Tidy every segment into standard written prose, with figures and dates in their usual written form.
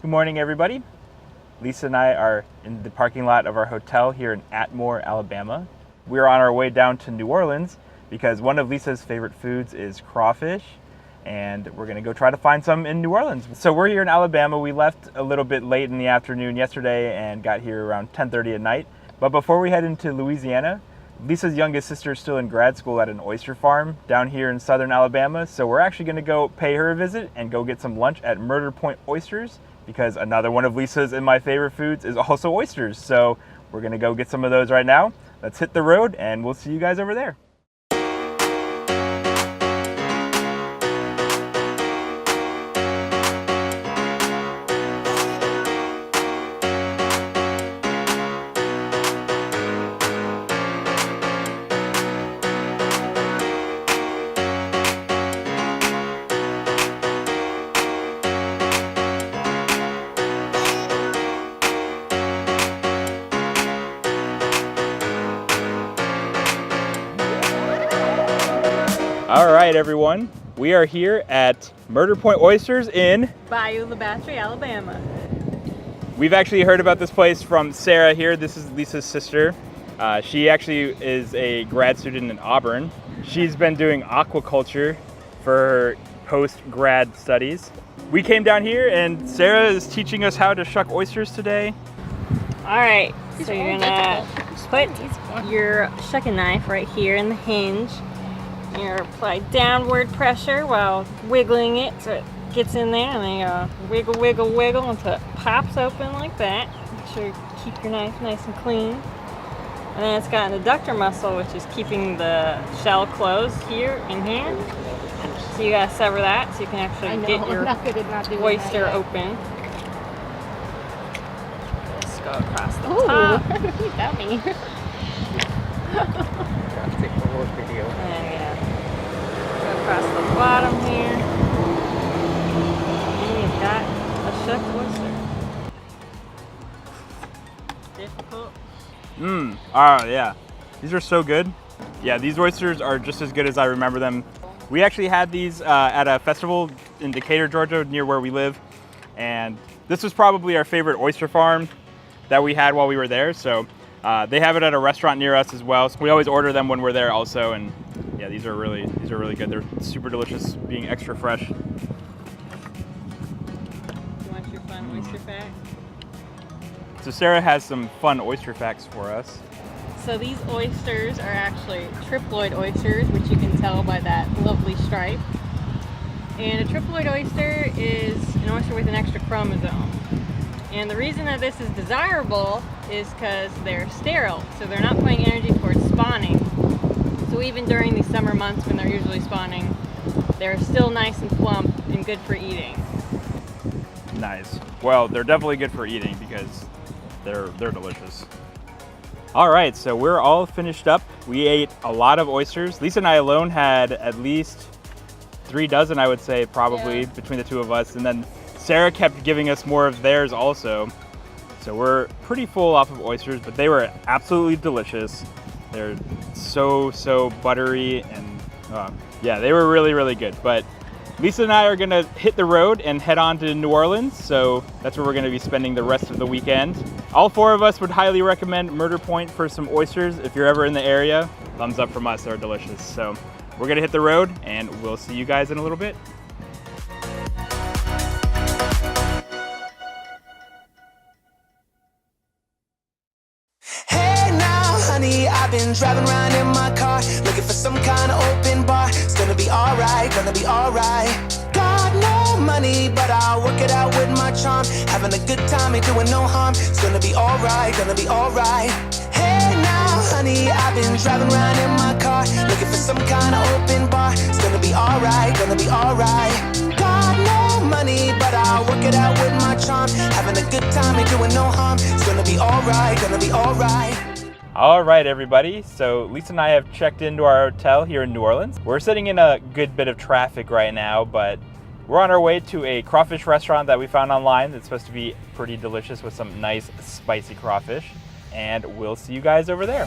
Good morning, everybody. Lisa and I are in the parking lot of our hotel here in Atmore, Alabama. We're on our way down to New Orleans because one of Lisa's favorite foods is crawfish, and we're gonna go try to find some in New Orleans. So we're here in Alabama. We left a little bit late in the afternoon yesterday and got here around 10:30 at night. But before we head into Louisiana, Lisa's youngest sister is still in grad school at an oyster farm down here in southern Alabama. So we're actually gonna go pay her a visit and go get some lunch at Murder Point Oysters, because another one of Lisa's and my favorite foods is also oysters. So we're gonna go get some of those right now. Let's hit the road and we'll see you guys over there. All right, everyone. We are here at Murder Point Oysters in Bayou La Battery, Alabama. We've actually heard about this place from Sarah here. This is Lisa's sister. She actually is a grad student in Auburn. She's been doing aquaculture for her post-grad studies. We came down here and Sarah is teaching us how to shuck oysters today. All right, so you're gonna put your shucking knife right here in the hinge. You apply downward pressure while wiggling it so it gets in there, and then you wiggle, wiggle, wiggle until it pops open like that. Make sure you keep your knife nice and clean. And then it's got an adductor muscle, which is keeping the shell closed here and here. So you gotta sever that so you can actually get your oyster open. Just go across the top. You got me. Gotta take one more video. Go across the bottom here. And you've got a shucked oyster. Difficult. Yeah. These are so good. Yeah, these oysters are just as good as I remember them. We actually had these at a festival in Decatur, Georgia, near where we live. And this was probably our favorite oyster farm that we had while we were there. So they have it at a restaurant near us as well. So we always order them when we're there also. And yeah, these are really good. They're super delicious, being extra fresh. You want your fun oyster fact? So Sarah has some fun oyster facts for us. So these oysters are actually triploid oysters, which you can tell by that lovely stripe. And a triploid oyster is an oyster with an extra chromosome. And the reason that this is desirable is because they're sterile, so they're not putting energy towards spawning. So even during the summer months when they're usually spawning, they're still nice and plump and good for eating. Nice. Well, they're definitely good for eating because they're delicious. All right, so we're all finished up. We ate a lot of oysters. Lisa and I alone had at least 3 dozen, I would say, probably, between the two of us. And then Sarah kept giving us more of theirs also. So we're pretty full off of oysters, but they were absolutely delicious. They're so buttery, and yeah, they were really good. But Lisa and I are gonna hit the road and head on to New Orleans, so that's where we're gonna be spending the rest of the weekend. All 4 of us would highly recommend Murder Point for some oysters if you're ever in the area. Thumbs up from us, they're delicious. So we're gonna hit the road and we'll see you guys in a little bit. I've been driving around in my car, looking for some kind of open bar. It's gonna be alright, gonna be alright. Got no money, but I'll work it out with my charm. Having a good time, ain't doing no harm. It's gonna be alright, gonna be alright. Hey now, honey, I've been driving around in my car, looking for some kind of open bar. It's gonna be alright, gonna be alright. Got no money, but I'll work it out with my charm. Having a good time, ain't doing no harm. It's gonna be alright, gonna be alright. All right, everybody. So Lisa and I have checked into our hotel here in New Orleans. We're sitting in a good bit of traffic right now, but we're on our way to a crawfish restaurant that we found online that's supposed to be pretty delicious with some nice spicy crawfish. And we'll see you guys over there.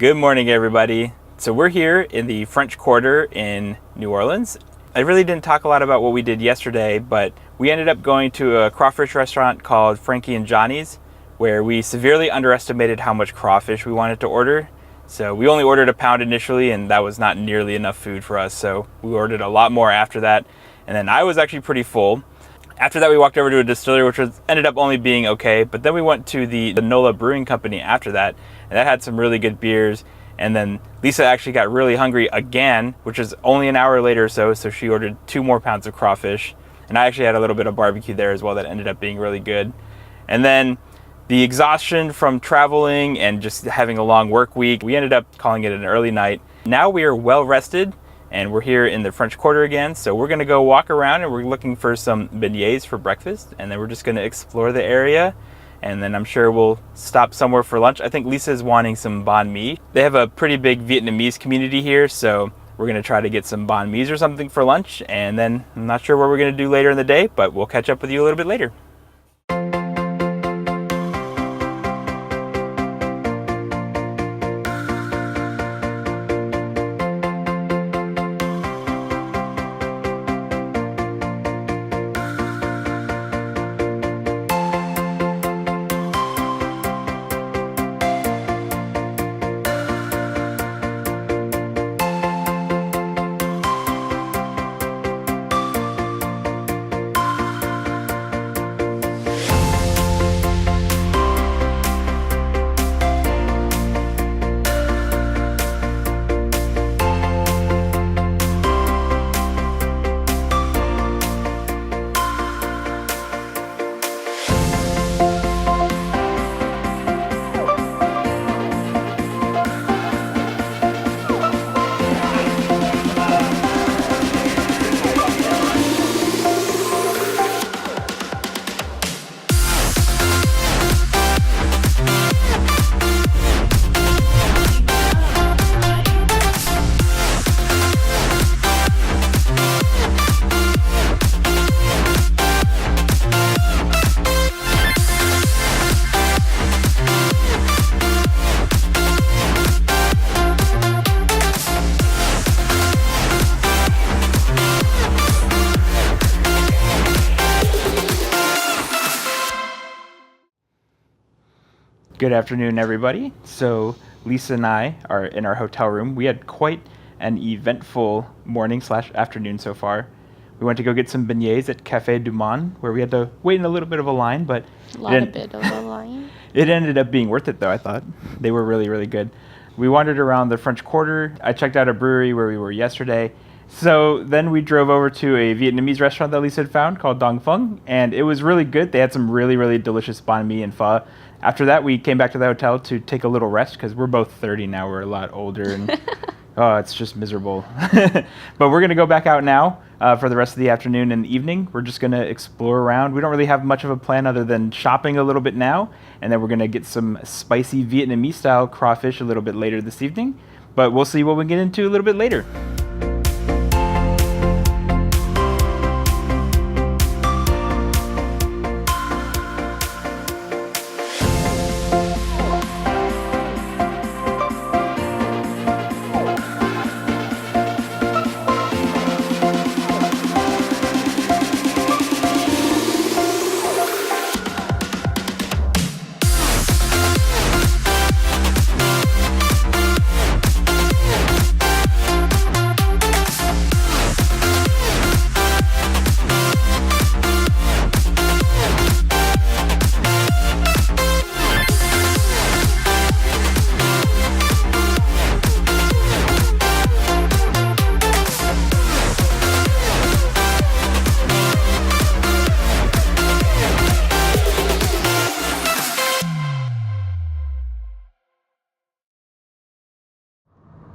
Good morning, everybody. So we're here in the French Quarter in New Orleans. I really didn't talk a lot about what we did yesterday, but we ended up going to a crawfish restaurant called Frankie and Johnny's, where we severely underestimated how much crawfish we wanted to order. So we only ordered a pound initially, and that was not nearly enough food for us. So we ordered a lot more after that. And then I was actually pretty full. After that, we walked over to a distillery, which ended up only being okay. But then we went to the Nola Brewing Company after that, and that had some really good beers. And then Lisa actually got really hungry again, which is only an hour later or so. So she ordered 2 more pounds of crawfish. And I actually had a little bit of barbecue there as well that ended up being really good. And then the exhaustion from traveling and just having a long work week, we ended up calling it an early night. Now we are well rested. And we're here in the French Quarter again, so we're gonna go walk around and we're looking for some beignets for breakfast, and then we're just gonna explore the area, and then I'm sure we'll stop somewhere for lunch. I think Lisa's wanting some banh mi. They have a pretty big Vietnamese community here, so we're gonna try to get some banh mi's or something for lunch, and then I'm not sure what we're gonna do later in the day, but we'll catch up with you a little bit later. Good afternoon, everybody. So Lisa and I are in our hotel room. We had quite an eventful morning/afternoon so far. We went to go get some beignets at Café du Monde, where we had to wait in a little bit of a line, but it ended up being worth it, though, I thought. They were really, really good. We wandered around the French Quarter. I checked out a brewery where we were yesterday. So then we drove over to a Vietnamese restaurant that Lisa had found called Dong Phung, and it was really good. They had some really, really delicious banh mi and pho. After that, we came back to the hotel to take a little rest because we're both 30 now. We're a lot older, and oh, it's just miserable. But we're going to go back out now for the rest of the afternoon and evening. We're just going to explore around. We don't really have much of a plan other than shopping a little bit now, and then we're going to get some spicy Vietnamese-style crawfish a little bit later this evening. But we'll see what we get into a little bit later.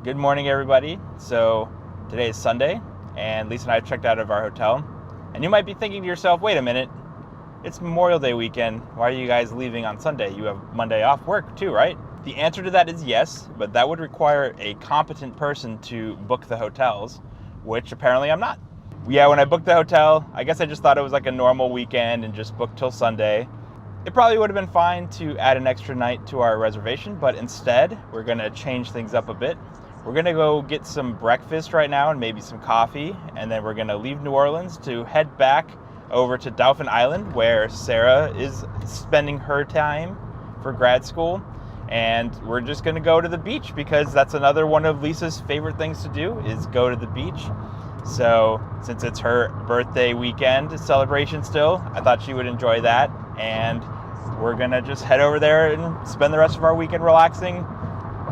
Good morning, everybody. So today is Sunday, and Lisa and I checked out of our hotel. And you might be thinking to yourself, wait a minute, it's Memorial Day weekend. Why are you guys leaving on Sunday? You have Monday off work too, right? The answer to that is yes, but that would require a competent person to book the hotels, which apparently I'm not. Yeah, when I booked the hotel, I guess I just thought it was like a normal weekend and just booked till Sunday. it probably would have been fine to add an extra night to our reservation, but instead we're gonna change things up a bit. We're gonna go get some breakfast right now and maybe some coffee, and then we're gonna leave New Orleans to head back over to Dauphin Island, where Sarah is spending her time for grad school. And we're just gonna go to the beach because that's another one of Lisa's favorite things to do, is go to the beach. So since it's her birthday weekend celebration still, I thought she would enjoy that. And we're gonna just head over there and spend the rest of our weekend relaxing,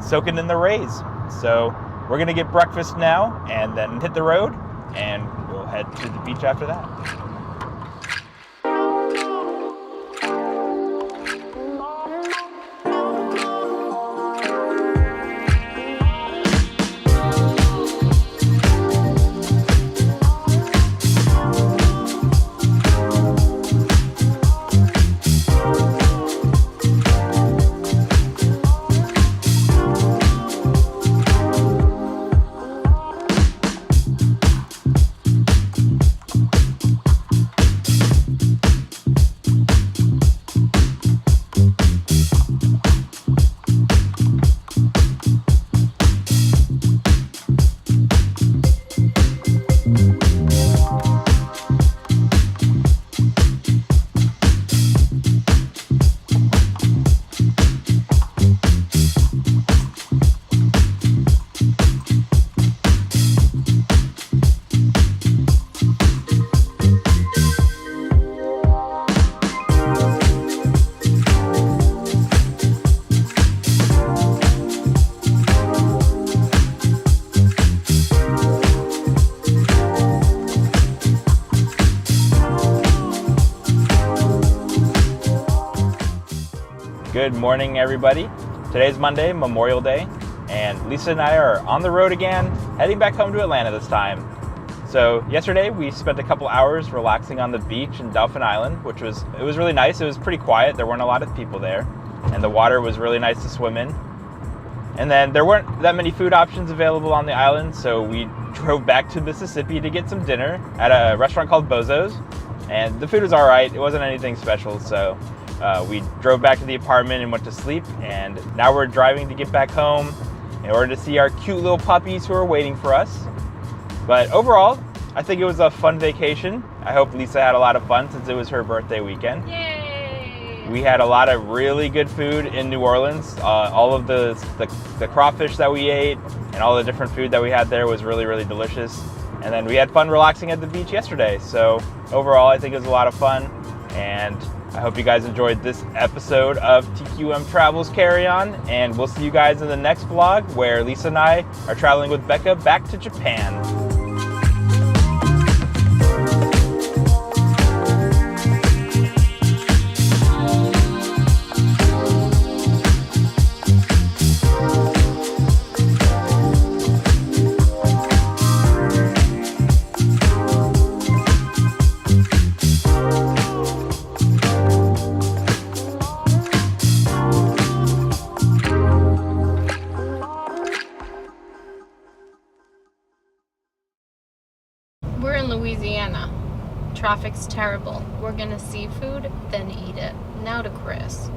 soaking in the rays. So we're gonna get breakfast now and then hit the road, and we'll head to the beach after that. Good morning, everybody. Today's Monday, Memorial Day, and Lisa and I are on the road again, heading back home to Atlanta this time. So yesterday we spent a couple hours relaxing on the beach in Dauphin Island, which was really nice. It was pretty quiet. There weren't a lot of people there, and the water was really nice to swim in. And then there weren't that many food options available on the island, so we drove back to Mississippi to get some dinner at a restaurant called Bozo's. And the food was all right. It wasn't anything special, so we drove back to the apartment and went to sleep, and now we're driving to get back home in order to see our cute little puppies who are waiting for us. But overall, I think it was a fun vacation. I hope Lisa had a lot of fun since it was her birthday weekend. Yay! We had a lot of really good food in New Orleans. All of the crawfish that we ate and all the different food that we had there was really, really delicious. And then we had fun relaxing at the beach yesterday. So overall, I think it was a lot of fun, and I hope you guys enjoyed this episode of TQM Travels Carry On, and we'll see you guys in the next vlog where Lisa and I are traveling with Becca back to Japan. We're in Louisiana. Traffic's terrible. We're gonna see food, then eat it. Now to Chris.